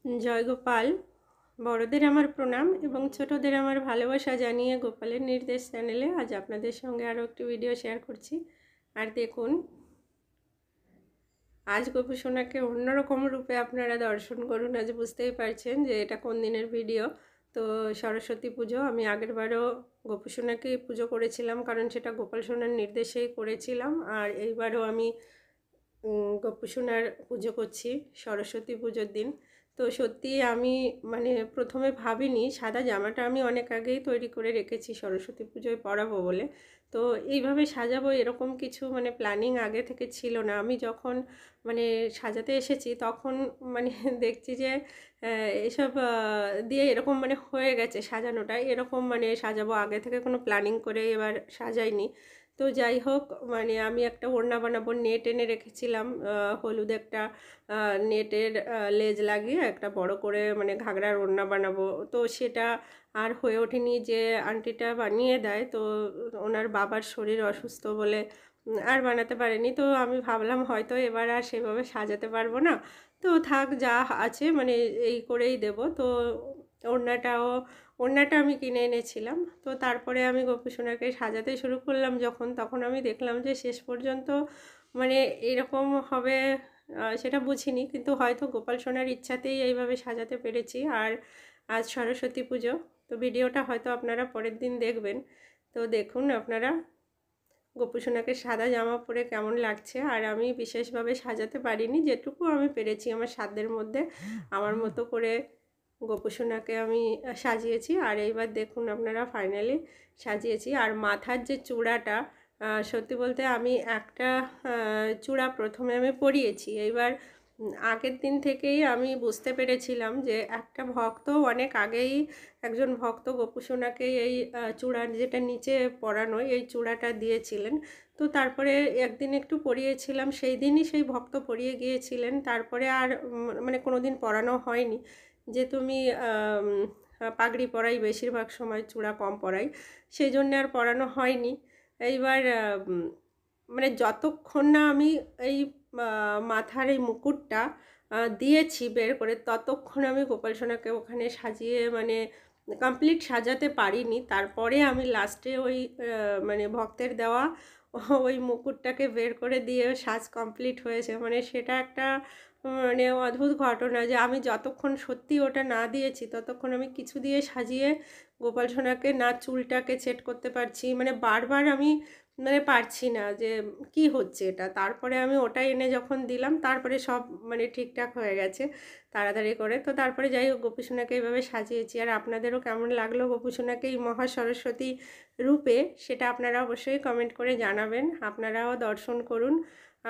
জয় গোপাল। বড়দের আমার প্রণাম এবং ছোটদের আমার ভালোবাসা জানিয়ে গোপালের নির্দেশ চ্যানেলে আজ আপনাদের সঙ্গে আরও একটি ভিডিও শেয়ার করছি। আর দেখুন, আজ গোপু সোনাকে অন্যরকম রূপে আপনারা দর্শন করুন। আজ বুঝতেই পারছেন যে এটা কোন দিনের ভিডিও। তো সরস্বতী পুজো, আমি আগেরবারও গোপু সোনাকে পুজো করেছিলাম, কারণ সেটা গোপাল সোনার নির্দেশেই করেছিলাম। আর এইবারও আমি গোপু সোনার পুজো করছি সরস্বতী পুজোর দিন। তো সত্যি আমি প্রথমে ভাবিনি, সাদা জামাটা আমি অনেক আগেই তৈরি করে রেখেছি সরস্বতী পুজোয় পরাবো বলে। তো এইভাবে সাজাবো এরকম কিছু প্ল্যানিং আগে থেকে ছিল না। আমি যখন সাজাতে এসেছি তখন দেখছি যে এসব দিয়ে এরকম হয়ে গেছে সাজানোটা। এরকম সাজাবো, আগে থেকে কোনো প্ল্যানিং করে এবার সাজাইনি। তো যাই হোক, আমি একটা ওড়না বানাবো, নেট এনে রেখেছিলাম, হলুদ একটা নেটের লেজ লাগিয়ে একটা বড় করে ঘাগরার ওড়না বানাবো। তো সেটা আর হয়ে ওঠেনি, যে আন্টিটা বানিয়ে দেয়, তো ওনার বাবার শরীর অসুস্থ বলে আর বানাতে পারেনি। তো আমি ভাবলাম হয়তো এবার আর সেভাবে সাজাতে পারবো না, তো থাক, যা আছে এই করেই দেব। তো ওড়নাটা আমি কিনে এনেছিলাম। তো তারপরে আমি গোপু সোনাকে সাজাতে শুরু করলাম যখন, তখন আমি দেখলাম যে শেষ পর্যন্ত এরকম হবে সেটা বুঝিনি, কিন্তু হয়তো গোপাল সোনার ইচ্ছাতেই এইভাবে সাজাতে পেরেছি। আর আজ সরস্বতী পুজো, তো ভিডিওটা হয়তো আপনারা পরের দিন দেখবেন। তো দেখুন আপনারা গোপু সোনাকে সাদা জামা পরে কেমন লাগছে। আর আমি বিশেষভাবে সাজাতে পারিনি, যেটুকু আমি পেরেছি আমার সাধ্যের মধ্যে আমার মতো করে গোপু সোনাকে আমি সাজিয়েছি। আর এইবার দেখুন আপনারা ফাইনালি সাজিয়েছি। আর মাথার যে চূড়াটা, সত্যি বলতে আমি একটা চূড়া প্রথমে আমি পরিয়েছি। এইবার আগের দিন থেকেই আমি বুঝতে পেরেছিলাম যে একটা ভক্ত অনেক আগেই, একজন ভক্ত গোপু সোনাকে এই চূড়ার যেটা নিচে পরানো এই চূড়াটা দিয়েছিলেন। তো তারপরে একদিন একটু পরিয়েছিলাম, সেই দিনই সেই ভক্ত পরিয়ে গিয়েছিলেন। তারপরে আর কোনো দিন পরানো হয়নি, যে তুমি পাগড়ি পরাই বেশিরভাগ সময়, চূড়া কম পরাই, সেই জন্য আর পরানো হয়নি। এইবার যতক্ষণ না আমি এই মাথার এই মুকুটটা দিয়েছি বের করে, ততক্ষণ আমি গোপাল সোনাকে ওখানে সাজিয়ে কমপ্লিট সাজাতে পারিনি। তারপরে আমি লাস্টে ওই ভক্তের দেওয়া ওই মুকুটটাকে বের করে দিয়ে সাজ কমপ্লিট হয়েছে। সেটা একটা অদ্ভুত ঘটনা, যে আমি যতক্ষণ সত্যি ওটা না দিয়েছি ততক্ষণ আমি কিছু দিয়ে সাজিয়ে গোপাল সোনাকে না চুলটাকে সেট করতে পারছি, বারবার আমি পারছি না যে কি হচ্ছে এটা। তারপরে আমি ওটা এনে যখন দিলাম, তারপরে সব ঠিকঠাক হয়ে গেছে তাড়াতাড়ি করে। তো তারপরে যাই হোক, গোপু সোনাকে এইভাবে সাজিয়েছি। আর আপনাদেরও কেমন লাগলো গোপু সোনাকে এই মহা সরস্বতী রূপে, সেটা আপনারা অবশ্যই কমেন্ট করে জানাবেন। আপনারাও দর্শন করুন।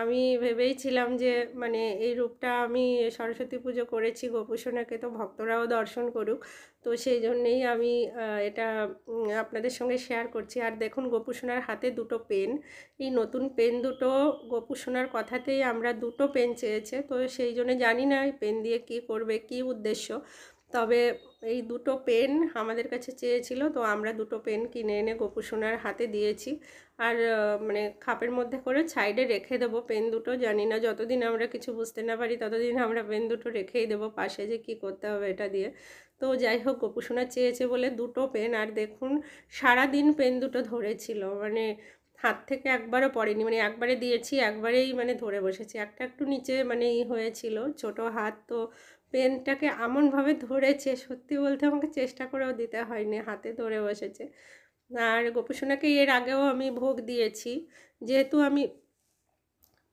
আমি ভেবেইছিলাম যে এই রূপটা আমি সরস্বতী পুজো করেছি গোপু সোনাকে, তো ভক্তরাও দর্শন করুক। তো সেই জন্যেই আমি এটা আপনাদের সঙ্গে শেয়ার করছি। আর দেখুন গোপু সোনার হাতে দুটো পেন, এই নতুন পেন দুটো গোপু সোনার কথাতেই আমরা দুটো পেন চেয়েছে। তো সেই জন্য জানি না এই পেন দিয়ে কী করবে, কী উদ্দেশ্য, তবে এই দুটো পেন আমাদের কাছে চেয়েছিল। তো আমরা দুটো পেন কিনে এনে গোপু সোনার হাতে দিয়েছি। আর খাপের মধ্যে করে সাইডে রেখে দেবো পেন দুটো। জানি না, যতদিন আমরা কিছু বুঝতে না পারি ততদিন আমরা পেন দুটো রেখেই দেবো পাশে, যে কী করতে হবে এটা দিয়ে। তো যাই হোক, গোপু সোনা চেয়েছে বলে দুটো পেন। আর দেখুন সারাদিন পেন দুটো ধরেছিল, হাত থেকে একবারও পড়েনি, একবারে দিয়েছি একবারেই ধরে বসেছি। একটা একটু নিচে হয়েছিল ছোট হাত, তো পেনটাকে এমনভাবে ধরেছে, সত্যি বলতে আমাকে চেষ্টা করেও দিতে হয়নি, হাতে ধরে বসেছে। আর গোপু সোনাকে এর আগেও আমি ভোগ দিয়েছি, যেহেতু আমি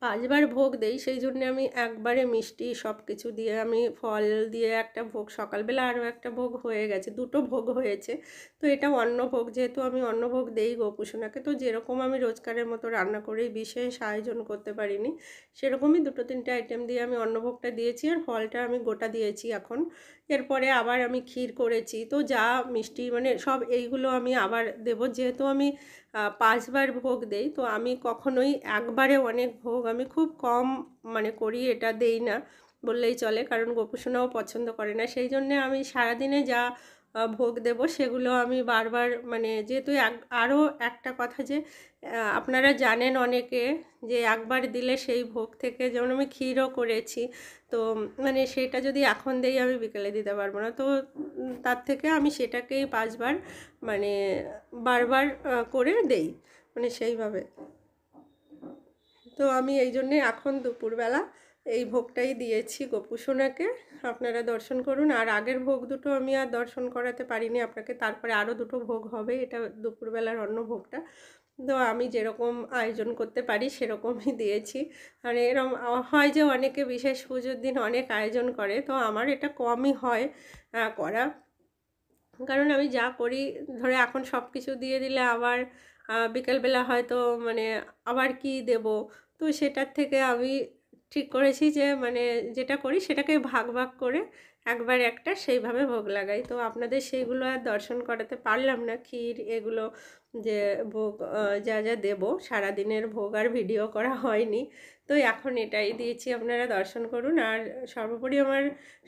5বার ভোগ দেই, সেই জন্য আমি একবারে মিষ্টি সব কিছু দিয়ে, আমি ফল দিয়ে একটা ভোগ, সকালবেলা আরও একটা ভোগ হয়ে গেছে, দুটো ভোগ হয়েছে। তো এটা অন্নভোগ, যেহেতু আমি অন্নভোগ দেই গোপু সোনাকে, তো যেরকম আমি রোজকারের মতো রান্না করেই বিশেষ আয়োজন করতে পারিনি, সেরকমই 2-3টে আইটেম দিয়ে আমি অন্নভোগটা দিয়েছি। আর ফলটা আমি গোটা দিয়েছি এখন। এরপরে আবার আমি ক্ষীর করেছি, তো যা মিষ্টি সব এইগুলো আমি আবার দেব। যেহেতু আমি 5বার ভোগ দেই, তো আমি কখনোই একবারে অনেক ভোগ আমি খুব কম করি, এটা দেই না বললেই চলে, কারণ গোপু সোনাও পছন্দ করে না। সেই জন্যে আমি সারাদিনে যা ভোগ দেব সেগুলো আমি বারবার মানে যেহেতু আরও একটা কথা যে আপনারা জানেন অনেকে যে একবার দিলে সেই ভোগ থেকে, যেমন আমি ক্ষীরও করেছি, তো মানে সেটা যদি এখন দেই আমি বিকেলে দিতে পারবো না, তো তার থেকে আমি সেটাকেই 5বার মানে বারবার করে দেই, মানে সেইভাবে। তো আমি এই জন্যে এখন দুপুরবেলা এই ভোগটাই দিয়েছি গোপুসোনাকে। আপনারা দর্শন করুন। আর আগের ভোগ দুটো আমি আর দর্শন করাতে পারিনি আপনাকে, তারপরে আরও দুটো ভোগ হবে, এটা দুপুরবেলার অন্য ভোগটা। তো আমি যেরকম আয়োজন করতে পারি সেরকমই দিয়েছি। মানে এরকম হয় যে অনেকে বিশেষ পুজোর দিন অনেক আয়োজন করে, তো আমার এটা কমই হয় করা, কারণ আমি যা করি ধরে এখন সব কিছু দিয়ে দিলে আবার বিকেলবেলা হয়তো মানে আবার কি দেব, তো সেটার থেকে আমি ঠিক করেছি যে মানে যেটা করি সেটাকে ভাগ ভাগ করে একবার একটা সেইভাবে ভোগ লাগাই। তো আপনাদের সেইগুলো আর দর্শন করাতে পারলাম না, ক্ষীর এগুলো যে ভোগ যা যা দেবো সারাদিনের ভোগ আর ভিডিও করা হয়নি। তো এখন এটাই দিয়েছি, আপনারা দর্শন করুন। আর সর্বোপরি আমার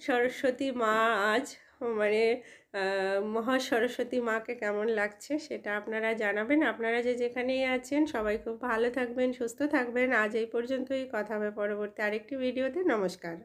সরস্বতী মা আজ মানে মহা সরস্বতী মাকে কেমন লাগছে সেটা আপনারা জানাবেন। আপনারা যে যেখানেই আছেন সবাই খুব ভালো থাকবেন, সুস্থ থাকবেন। আজ এই পর্যন্তই, কথা হবে পরবর্তী আরেকটি ভিডিওতে। নমস্কার।